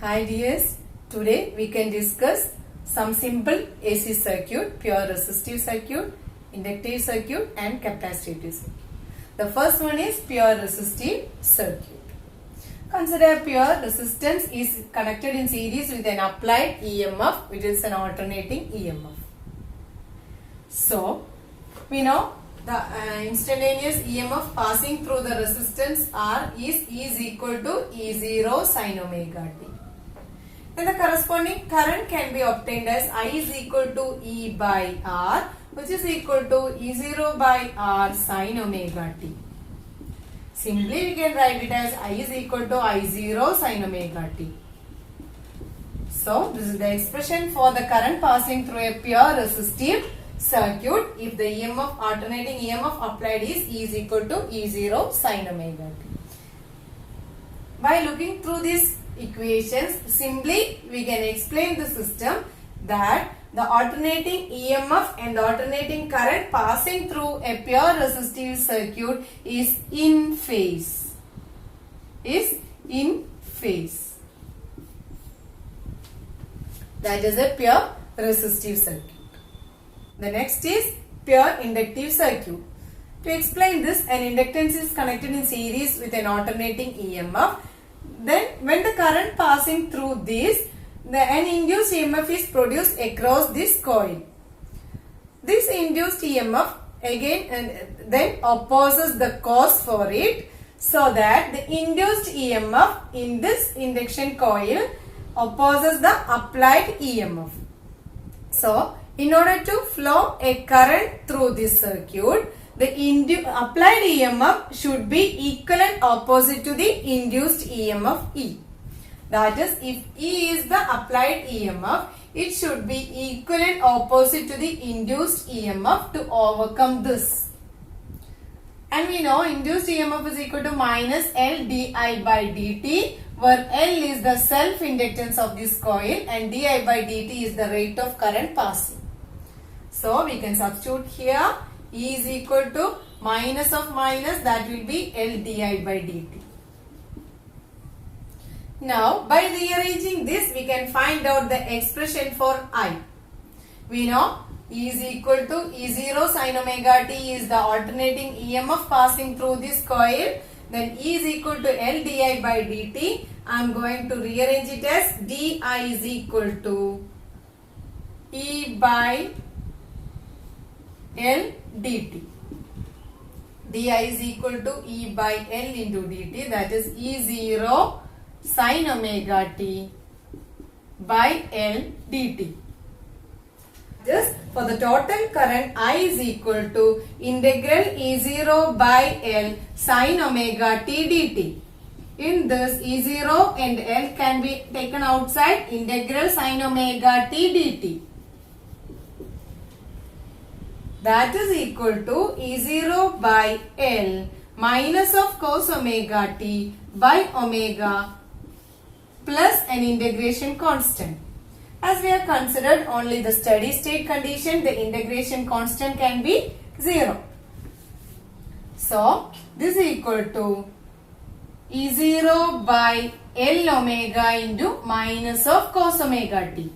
Hi dears, today we can discuss some simple AC circuit, pure resistive circuit, inductive circuit and capacitive circuit. The first one is pure resistive circuit. Consider pure resistance is connected in series with an applied EMF, which is an alternating EMF. So, we know the instantaneous EMF passing through the resistance R is equal to E0 sin omega t. And the corresponding current can be obtained as I is equal to E by R, which is equal to E0 by R sin omega t. Simply we can write it as I is equal to I0 sin omega t. So this is the expression for the current passing through a pure resistive circuit if the EMF, alternating EMF applied is equal to E0 sin omega t. By looking through these equations, simply we can explain the system that the alternating EMF and the alternating current passing through a pure resistive circuit is in phase. That is a pure resistive circuit. The next is pure inductive circuit. To explain this, an inductance is connected in series with an alternating EMF. Then when the current passing through this, an induced EMF is produced across this coil. This induced EMF again and then opposes the cause for it, so that the induced EMF in this induction coil opposes the applied EMF. So, in order to flow a current through this circuit, the applied EMF should be equivalent opposite to the induced EMF E. That is, if E is the applied EMF, it should be equivalent opposite to the induced EMF to overcome this. And we know induced EMF is equal to minus L di by dt, where L is the self-inductance of this coil and di by dt is the rate of current passing. So, we can substitute here E is equal to minus of minus, that will be L di by dt. Now, by rearranging this, we can find out the expression for I. We know E is equal to E0 sin omega t is the alternating EMF passing through this coil. Then E is equal to L di by dt. I am going to rearrange it as di is equal to E by L dt. Di is equal to E by L into dt, that is E0 sin omega t by L dt. Just for the total current, I is equal to integral E0 by L sin omega t dt. In this, E0 and L can be taken outside, integral sin omega t dt. That is equal to E0 by L minus of cos omega t by omega plus an integration constant. As we have considered only the steady state condition, the integration constant can be 0. So, this is equal to E0 by L omega into minus of cos omega t.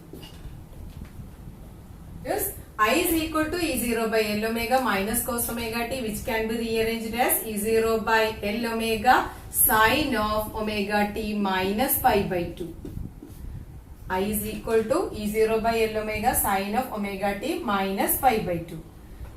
Yes. I is equal to E0 by L omega minus cos omega t, which can be rearranged as E0 by L omega sin of omega t minus pi by 2. I is equal to E0 by L omega sin of omega t minus pi by 2.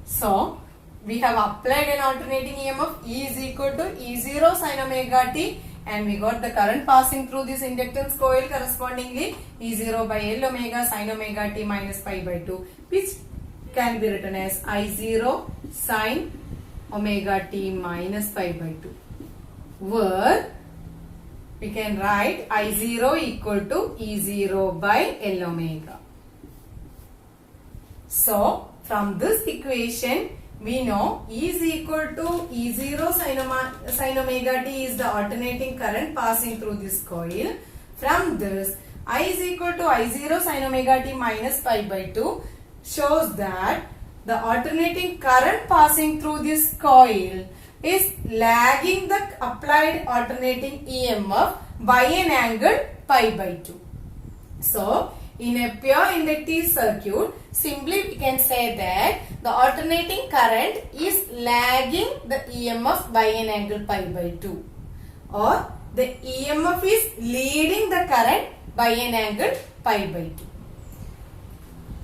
So, we have applied an alternating EMF. E is equal to E0 sin omega t, and we got the current passing through this inductance coil correspondingly E0 by L omega sin omega t minus pi by 2, which can be written as I0 sin omega t minus pi by 2, where we can write I0 equal to E0 by L omega. So, from this equation, we know E is equal to E0 sin omega t is the alternating current passing through this coil. From this, I is equal to I0 sin omega t minus pi by 2 shows that the alternating current passing through this coil is lagging the applied alternating EMF by an angle pi by 2. So, in a pure inductive circuit, simply we can say that the alternating current is lagging the EMF by an angle pi by 2, or the EMF is leading the current by an angle pi by 2.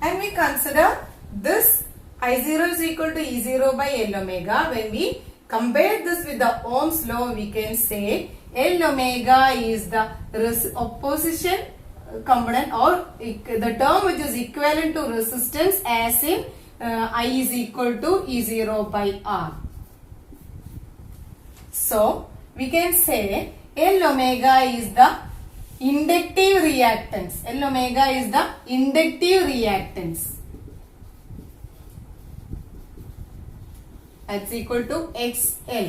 And we consider this I0 is equal to E0 by L omega. When we compare this with the Ohm's law, we can say L omega is the opposition component, or the term which is equivalent to resistance, as in I is equal to E0 by R. So, we can say L omega is the inductive reactance. L omega is the inductive reactance. That's equal to XL.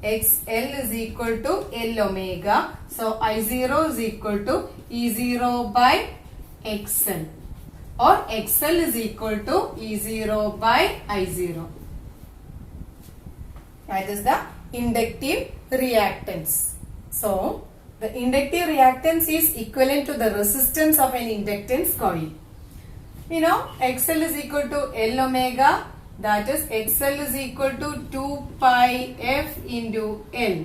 XL is equal to L omega. So, I0 is equal to E0 by XL, or XL is equal to E0 by I0. That is the inductive reactance. So, the inductive reactance is equivalent to the resistance of an inductance coil. You know, XL is equal to L omega. That is, XL is equal to 2 pi F into L.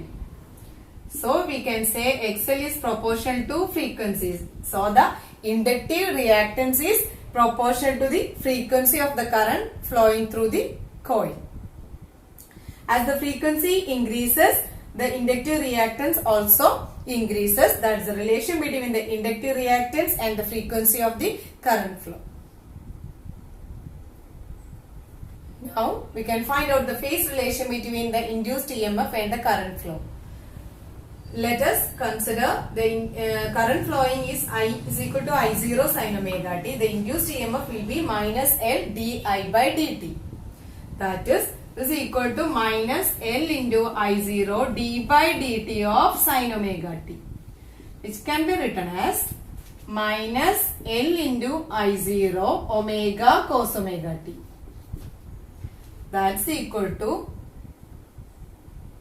So, we can say XL is proportional to frequencies. So, the inductive reactance is proportional to the frequency of the current flowing through the coil. As the frequency increases, the inductive reactance also increases. That is the relation between the inductive reactance and the frequency of the current flow. Now, we can find out the phase relation between the induced EMF and the current flow. Let us consider the current flowing is I is equal to I0 sin omega t. The induced EMF will be minus L di by dt. That is equal to minus L into I0 d by dt of sin omega t, which can be written as minus L into I0 omega cos omega t. That's equal to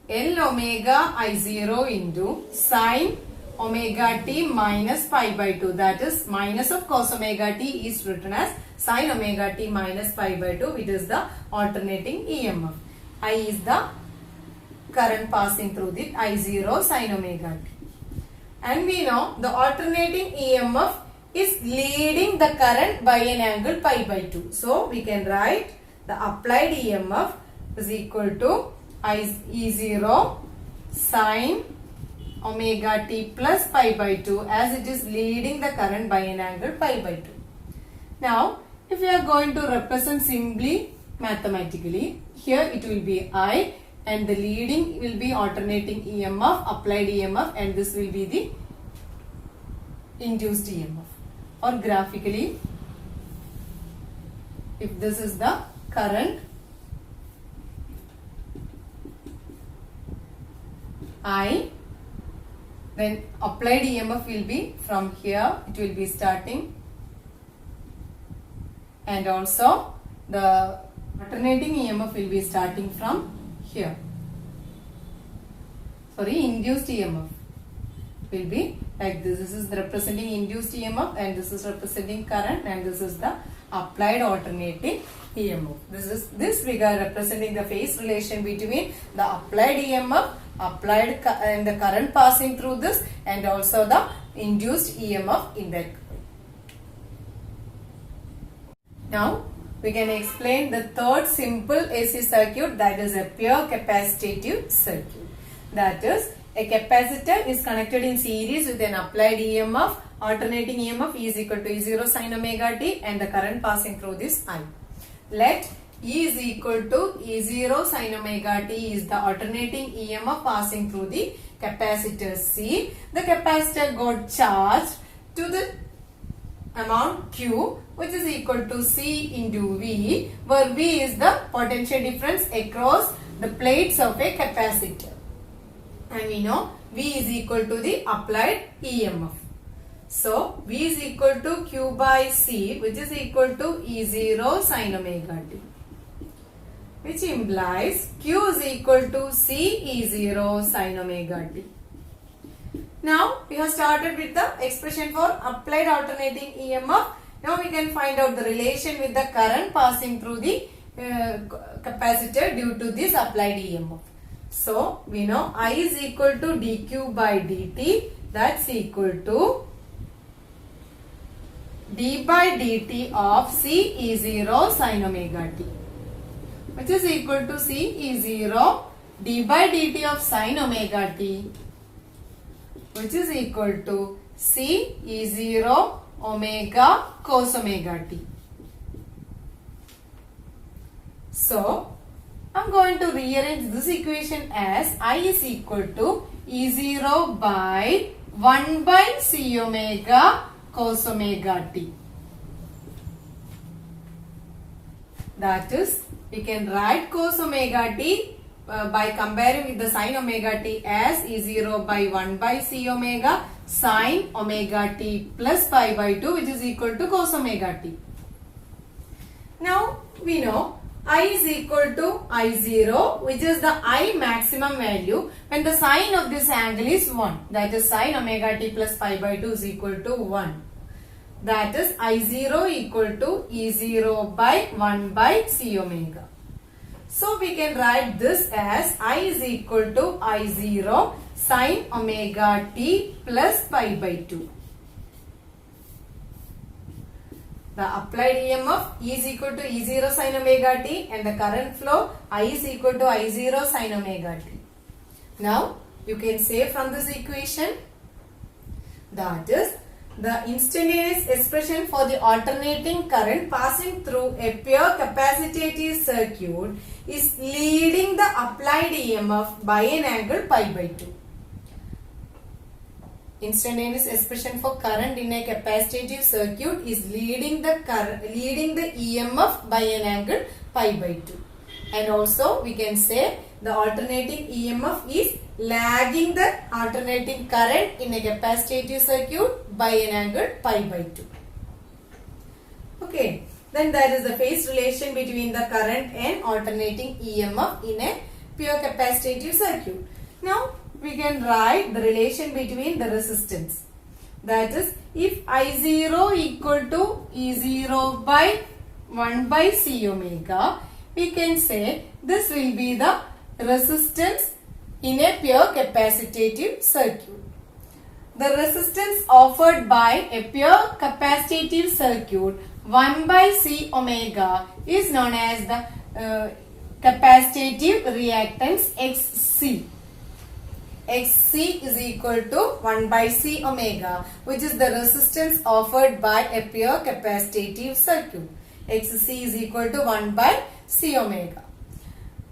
L omega I0 into sin omega t minus pi by 2. That is, minus of cos omega t is written as sin omega t minus pi by 2, which is the alternating EMF. I is the current passing through the I0 sin omega t. And we know the alternating EMF is leading the current by an angle pi by 2. So, we can write the applied EMF is equal to E0 sin omega t plus pi by 2, as it is leading the current by an angle pi by 2. Now, if we are going to represent simply mathematically, here it will be I, and the leading will be alternating EMF, applied EMF, and this will be the induced EMF. Or graphically, if this is the current I, then applied EMF will be from here, it will be starting, and also the alternating EMF will be starting from here. Sorry, induced EMF will be like this. This is representing induced EMF, and this is representing current, and this is the applied alternating EMF. This we are representing the phase relation between the applied EMF, and the current passing through this, and also the induced EMF in that. Now, we can explain the third simple AC circuit, that is a pure capacitive circuit. That is, a capacitor is connected in series with an applied EMF, alternating EMF is equal to E0 sin omega t, and the current passing through this I. Let E is equal to E0 sin omega t is the alternating EMF passing through the capacitor C. The capacitor got charged to the amount Q, which is equal to C into V, where V is the potential difference across the plates of a capacitor. And we know V is equal to the applied EMF. So, V is equal to Q by C, which is equal to E0 sin omega t, which implies Q is equal to C E0 sin omega t. Now we have started with the expression for applied alternating EMF. Now we can find out the relation with the current passing through the capacitor due to this applied EMF. So we know I is equal to dq by dt, that's equal to d by dt of C E0 sin omega t, which is equal to C E0 d by dt of sin omega t, which is equal to C E0 omega cos omega t. So, I'm going to rearrange this equation as I is equal to E0 by 1 by C omega cos omega t. That is, we can write cos omega t by comparing with the sin omega t as E0 by 1 by C omega sin omega t plus pi by 2, which is equal to cos omega t. Now we know I is equal to I0, which is the I maximum value when the sine of this angle is 1. That is sin omega t plus pi by 2 is equal to 1. That is I0 equal to E0 by 1 by C omega. So we can write this as I is equal to I0 sin omega t plus pi by 2. The applied EMF is equal to E0 sin omega t and the current flow I is equal to I0 sin omega t. Now you can say from this equation, that is, the instantaneous expression for the alternating current passing through a pure capacitive circuit is leading the applied EMF by an angle pi by 2. Instantaneous expression for current in a capacitive circuit is leading the EMF by an angle pi by 2. And also we can say the alternating EMF is lagging the alternating current in a capacitive circuit by an angle pi by 2. Okay, then there is a phase relation between the current and alternating EMF in a pure capacitive circuit. Now we can write the relation between the resistance. That is, if I0 equal to E0 by 1 by C omega, we can say this will be the resistance in a pure capacitive circuit. The resistance offered by a pure capacitive circuit 1 by C omega is known as the capacitive reactance XC. XC is equal to 1 by C omega, which is the resistance offered by a pure capacitive circuit. XC is equal to 1 by C omega.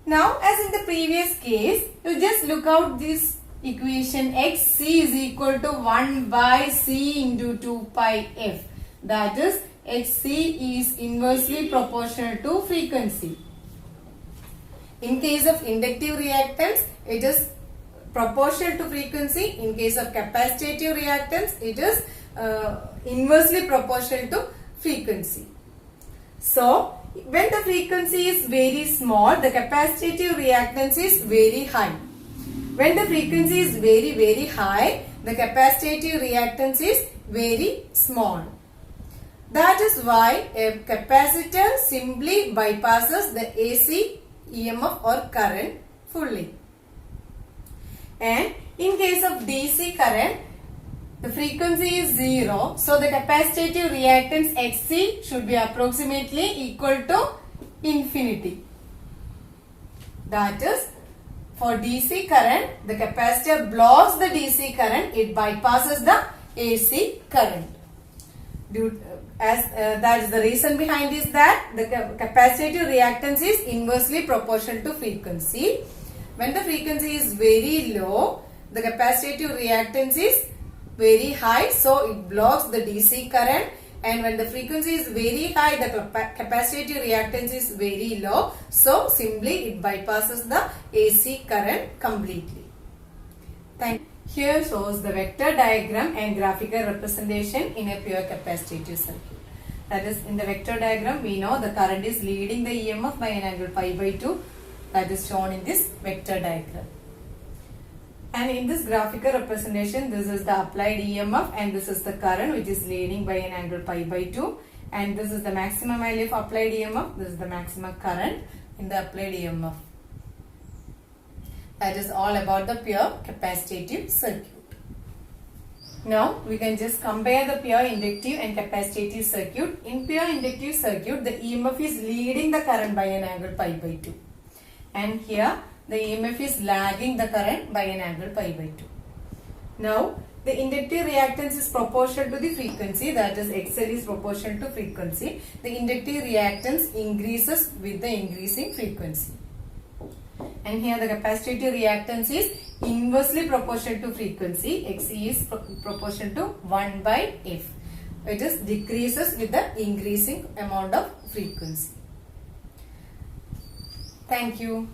Now, as in the previous case, you just look out this equation. XC is equal to 1 by C into 2 pi f. That is, XC is inversely proportional to frequency. In case of inductive reactance, it is proportional to frequency. In case of capacitive reactance, it is inversely proportional to frequency. So, when the frequency is very small, the capacitive reactance is very high. When the frequency is very high, the capacitive reactance is very small. That is why a capacitor simply bypasses the AC EMF or current fully. And in case of DC current, the frequency is 0. So the capacitive reactance XC should be approximately equal to infinity. That is, for DC current, the capacitor blocks the DC current. It bypasses the AC current. That is the reason behind is that the capacitive reactance is inversely proportional to frequency. When the frequency is very low, the capacitive reactance is very high, so it blocks the DC current. And when the frequency is very high, the capacitive reactance is very low, so simply it bypasses the AC current completely. Thank you. Here shows the vector diagram and graphical representation in a pure capacitive circuit. That is, in the vector diagram, we know the current is leading the EMF by an angle pi by 2. That is shown in this vector diagram. And in this graphical representation, this is the applied EMF and this is the current which is leading by an angle pi by 2. And this is the maximum value of applied EMF. This is the maximum current in the applied EMF. That is all about the pure capacitive circuit. Now we can just compare the pure inductive and capacitive circuit. In pure inductive circuit, the EMF is leading the current by an angle pi by 2. And here the EMF is lagging the current by an angle pi by 2. Now the inductive reactance is proportional to the frequency, that is XL is proportional to frequency. The inductive reactance increases with the increasing frequency. And here the capacitive reactance is inversely proportional to frequency. Xc is proportional to 1 by F. It is decreases with the increasing amount of frequency. Thank you.